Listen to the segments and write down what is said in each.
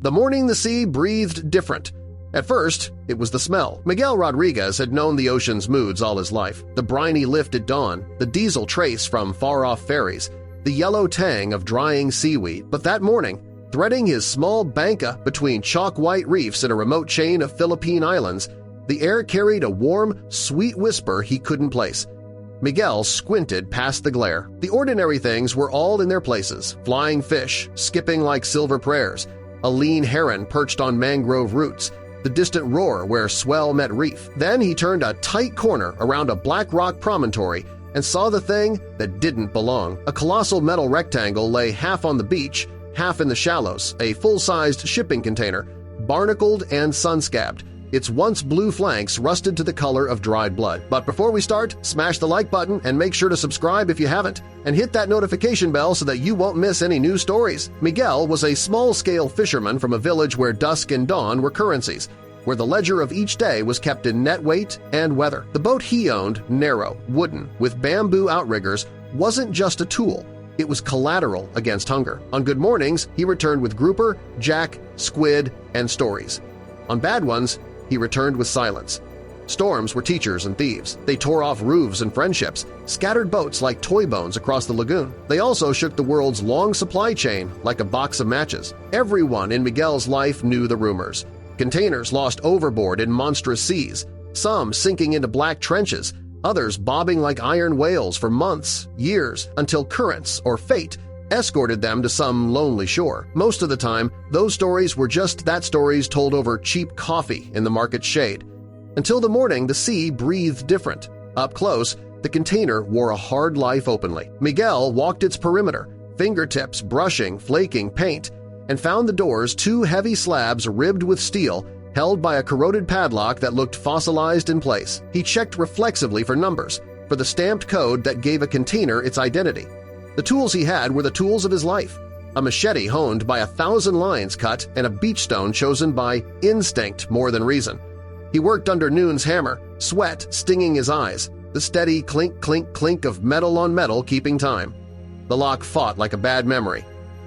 The morning the sea breathed different. At first, it was the smell. Miguel Rodriguez had known the ocean's moods all his life. The briny lift at dawn, the diesel trace from far-off ferries, the yellow tang of drying seaweed. But that morning, threading his small banka between chalk-white reefs in a remote chain of Philippine islands, the air carried a warm, sweet whisper he couldn't place. Miguel squinted past the glare. The ordinary things were all in their places, flying fish, skipping like silver prayers, a lean heron perched on mangrove roots, the distant roar where swell met reef. Then he turned a tight corner around a black rock promontory and saw the thing that didn't belong. A colossal metal rectangle lay half on the beach, half in the shallows, a full-sized shipping container, barnacled and sun-scabbed, its once blue flanks rusted to the color of dried blood. But before we start, smash the like button and make sure to subscribe if you haven't, and hit that notification bell so that you won't miss any new stories. Miguel was a small-scale fisherman from a village where dusk and dawn were currencies, where the ledger of each day was kept in net weight and weather. The boat he owned, narrow, wooden, with bamboo outriggers, wasn't just a tool. It was collateral against hunger. On good mornings, he returned with grouper, jack, squid, and stories. On bad ones, he returned with silence. Storms were teachers and thieves. They tore off roofs and friendships, scattered boats like toy bones across the lagoon. They also shook the world's long supply chain like a box of matches. Everyone in Miguel's life knew the rumors. Containers lost overboard in monstrous seas, some sinking into black trenches, others bobbing like iron whales for months, years, until currents or fate escorted them to some lonely shore. Most of the time, those stories were just that stories told over cheap coffee in the market's shade. Until the morning the sea breathed different. Up close, the container wore a hard life openly. Miguel walked its perimeter, fingertips brushing flaking paint, and found the doors two heavy slabs ribbed with steel held by a corroded padlock that looked fossilized in place. He checked reflexively for numbers, for the stamped code that gave a container its identity. The tools he had were the tools of his life, a machete honed by 1,000 lines cut and a beach stone chosen by instinct more than reason. He worked under noon's hammer, sweat stinging his eyes, the steady clink-clink-clink of metal on metal keeping time. The lock fought like a bad memory.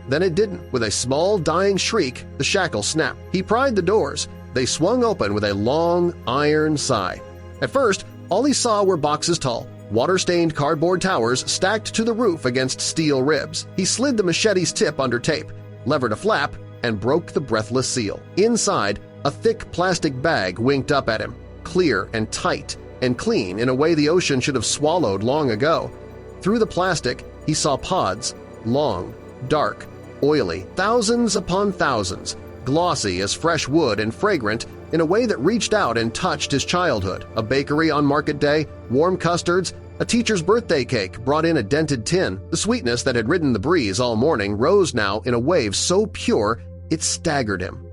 Then it didn't. With a small, dying shriek, the shackle snapped. He pried the doors. They swung open with a long, iron sigh. At first, all he saw were boxes tall, water-stained cardboard towers stacked to the roof against steel ribs. He slid the machete's tip under tape, levered a flap, and broke the breathless seal. Inside, a thick plastic bag winked up at him, clear and tight and clean in a way the ocean should have swallowed long ago. Through the plastic, he saw pods, long, dark, oily, thousands upon thousands, glossy as fresh wood and fragrant in a way that reached out and touched his childhood. A bakery on market day, warm custards, a teacher's birthday cake brought in a dented tin. The sweetness that had ridden the breeze all morning rose now in a wave so pure it staggered him.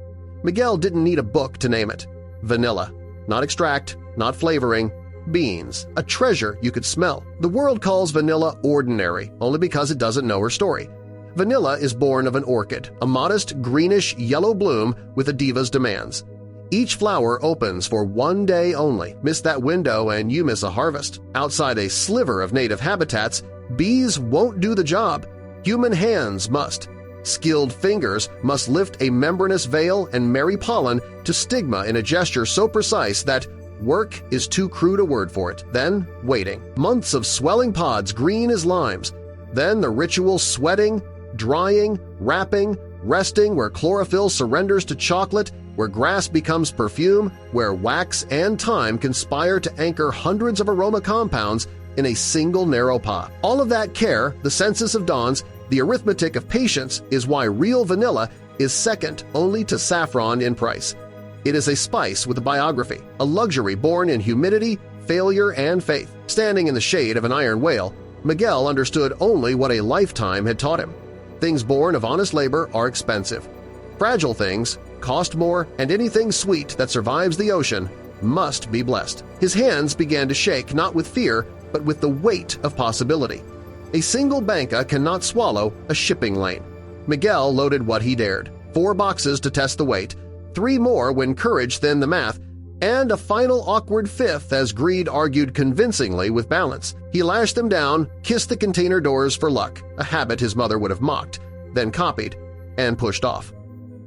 Miguel didn't need a book to name it. Vanilla. Not extract, not flavoring. Beans. A treasure you could smell. The world calls vanilla ordinary only because it doesn't know her story. Vanilla is born of an orchid, a modest greenish yellow bloom with a diva's demands. Each flower opens for one day only. Miss that window and you miss a harvest. Outside a sliver of native habitats, bees won't do the job. Human hands must. Skilled fingers must lift a membranous veil and marry pollen to stigma in a gesture so precise that work is too crude a word for it. Then waiting. Months of swelling pods green as limes. Then the ritual sweating, drying, wrapping, resting where chlorophyll surrenders to chocolate, where grass becomes perfume, where wax and time conspire to anchor hundreds of aroma compounds in a single narrow pod. All of that care, the census of dawns, the arithmetic of patience is why real vanilla is second only to saffron in price. It is a spice with a biography, a luxury born in humidity, failure, and faith. Standing in the shade of an iron whale, Miguel understood only what a lifetime had taught him. Things born of honest labor are expensive. Fragile things cost more, and anything sweet that survives the ocean must be blessed. His hands began to shake not with fear, but with the weight of possibility. A single banka cannot swallow a shipping lane. Miguel loaded what he dared, 4 boxes to test the weight, 3 more when courage thinned the math, and a final awkward 5th as greed argued convincingly with balance. He lashed them down, kissed the container doors for luck, a habit his mother would have mocked, then copied, and pushed off.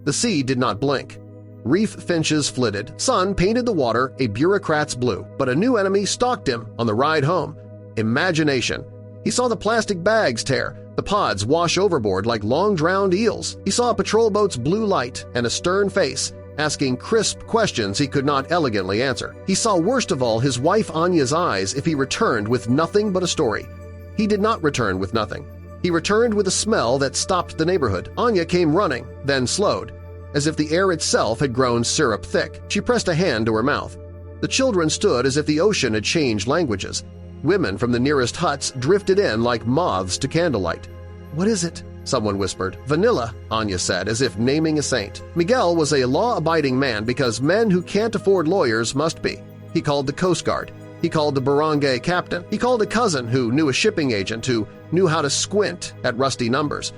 The sea did not blink. Reef finches flitted, sun painted the water a bureaucrat's blue, but a new enemy stalked him on the ride home. Imagination. He saw the plastic bags tear, the pods wash overboard like long-drowned eels. He saw a patrol boat's blue light and a stern face, asking crisp questions he could not elegantly answer. He saw worst of all his wife Anya's eyes if he returned with nothing but a story. He did not return with nothing. He returned with a smell that stopped the neighborhood. Anya came running, then slowed. As if the air itself had grown syrup thick, she pressed a hand to her mouth. The children stood as if the ocean had changed languages. Women from the nearest huts drifted in like moths to candlelight. "What is it?" someone whispered. "Vanilla," Anya said, as if naming a saint. Miguel was a law-abiding man because men who can't afford lawyers must be. He called the Coast Guard. He called the barangay captain. He called a cousin who knew a shipping agent who knew how to squint at rusty numbers.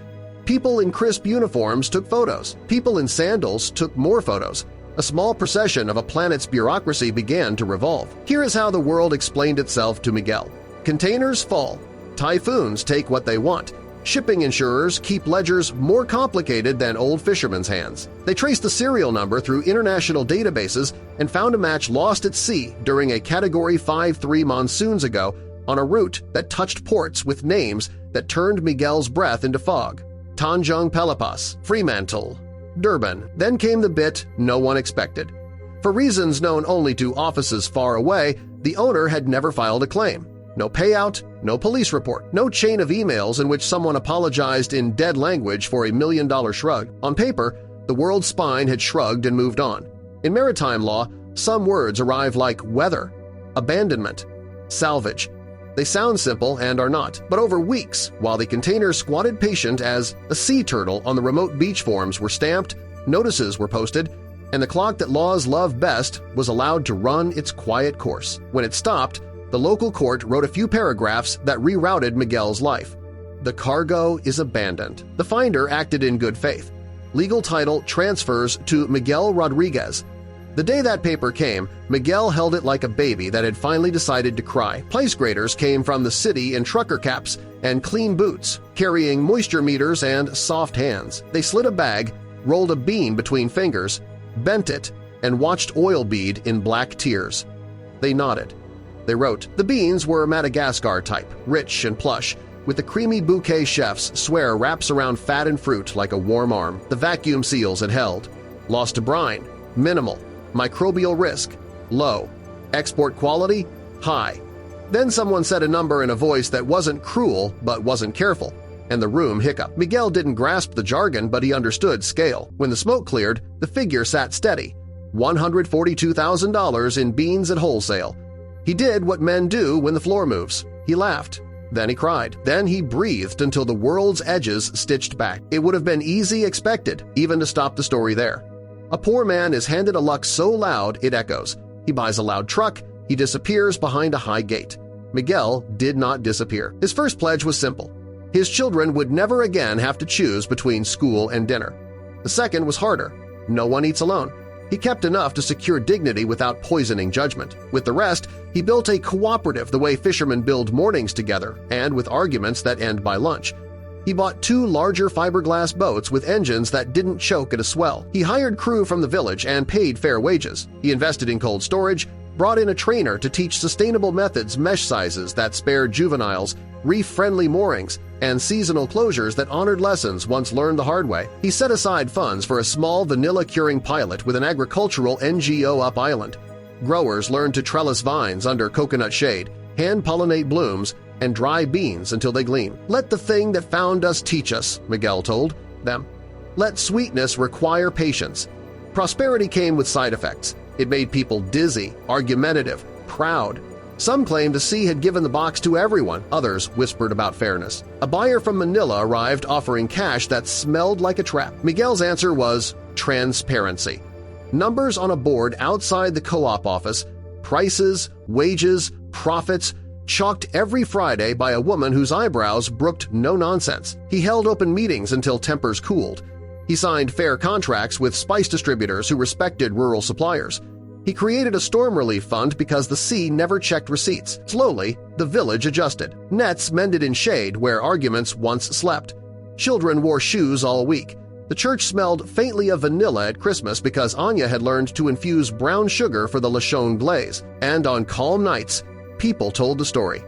People in crisp uniforms took photos. People in sandals took more photos. A small procession of a planet's bureaucracy began to revolve. Here is how the world explained itself to Miguel. Containers fall. Typhoons take what they want. Shipping insurers keep ledgers more complicated than old fishermen's hands. They traced the serial number through international databases and found a match lost at sea during a Category 5-3 monsoons ago on a route that touched ports with names that turned Miguel's breath into fog. Tanjung Pelepas, Fremantle, Durban. Then came the bit no one expected. For reasons known only to offices far away, the owner had never filed a claim. No payout, no police report, no chain of emails in which someone apologized in dead language for $1 million shrug. On paper, the world's spine had shrugged and moved on. In maritime law, some words arrive like weather, abandonment, salvage. They sound simple and are not, but over weeks, while the container squatted patient as a sea turtle on the remote beach forms were stamped, notices were posted, and the clock that laws love best was allowed to run its quiet course. When it stopped, the local court wrote a few paragraphs that rerouted Miguel's life. The cargo is abandoned. The finder acted in good faith. Legal title transfers to Miguel Rodriguez. The day that paper came, Miguel held it like a baby that had finally decided to cry. Place graders came from the city in trucker caps and clean boots, carrying moisture meters and soft hands. They slid a bag, rolled a bean between fingers, bent it, and watched oil bead in black tears. They nodded. They wrote. The beans were Madagascar type, rich and plush, with the creamy bouquet chefs swear wraps around fat and fruit like a warm arm. The vacuum seals had held. Lost to brine, minimal. Microbial risk, low. Export quality, high. Then someone said a number in a voice that wasn't cruel but wasn't careful, and the room hiccuped. Miguel didn't grasp the jargon, but he understood scale. When the smoke cleared, the figure sat steady. $142,000 in beans at wholesale. He did what men do when the floor moves. He laughed. Then he cried. Then he breathed until the world's edges stitched back. It would have been easy expected, even to stop the story there. A poor man is handed a luck so loud it echoes. He buys a loud truck, he disappears behind a high gate. Miguel did not disappear. His first pledge was simple. His children would never again have to choose between school and dinner. The second was harder. No one eats alone. He kept enough to secure dignity without poisoning judgment. With the rest, he built a cooperative the way fishermen build mornings together and with arguments that end by lunch. He bought 2 larger fiberglass boats with engines that didn't choke at a swell. He hired crew from the village and paid fair wages. He invested in cold storage, brought in a trainer to teach sustainable methods, mesh sizes that spared juveniles, reef-friendly moorings, and seasonal closures that honored lessons once learned the hard way. He set aside funds for a small vanilla-curing pilot with an agricultural NGO up island. Growers learned to trellis vines under coconut shade, hand-pollinate blooms, and dry beans until they gleam. Let the thing that found us teach us, Miguel told them. Let sweetness require patience. Prosperity came with side effects. It made people dizzy, argumentative, proud. Some claimed the sea had given the box to everyone, others whispered about fairness. A buyer from Manila arrived offering cash that smelled like a trap. Miguel's answer was transparency. Numbers on a board outside the co-op office, prices, wages, profits, chalked every Friday by a woman whose eyebrows brooked no nonsense. He held open meetings until tempers cooled. He signed fair contracts with spice distributors who respected rural suppliers. He created a storm relief fund because the sea never checked receipts. Slowly, the village adjusted. Nets mended in shade where arguments once slept. Children wore shoes all week. The church smelled faintly of vanilla at Christmas because Anya had learned to infuse brown sugar for the Lechon glaze, and on calm nights, people told the story.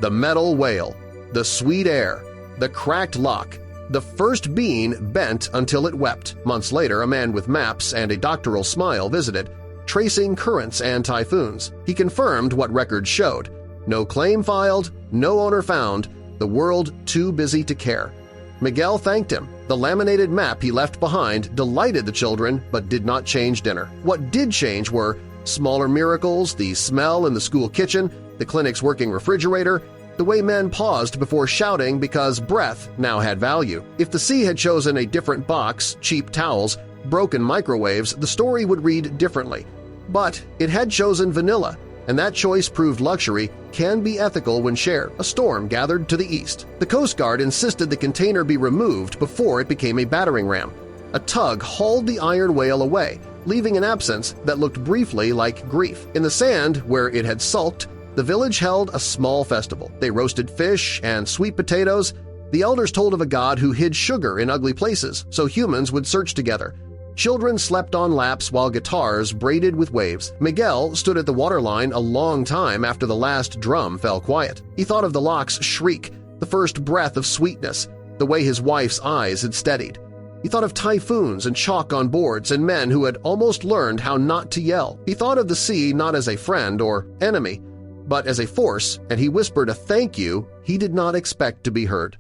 The metal whale, the sweet air, the cracked lock, the first bean bent until it wept. Months later, a man with maps and a doctoral smile visited, tracing currents and typhoons. He confirmed what records showed. No claim filed, no owner found, the world too busy to care. Miguel thanked him. The laminated map he left behind delighted the children but did not change dinner. What did change were smaller miracles, the smell in the school kitchen, the clinic's working refrigerator, the way men paused before shouting because breath now had value. If the sea had chosen a different box, cheap towels, broken microwaves, the story would read differently. But it had chosen vanilla, and that choice proved luxury can be ethical when shared. A storm gathered to the east. The Coast Guard insisted the container be removed before it became a battering ram. A tug hauled the iron whale away, leaving an absence that looked briefly like grief. In the sand where it had sulked, the village held a small festival. They roasted fish and sweet potatoes. The elders told of a god who hid sugar in ugly places so humans would search together. Children slept on laps while guitars braided with waves. Miguel stood at the waterline a long time after the last drum fell quiet. He thought of the lock's shriek, the first breath of sweetness, the way his wife's eyes had steadied. He thought of typhoons and chalk on boards and men who had almost learned how not to yell. He thought of the sea not as a friend or enemy, but as a force, and he whispered a thank you he did not expect to be heard.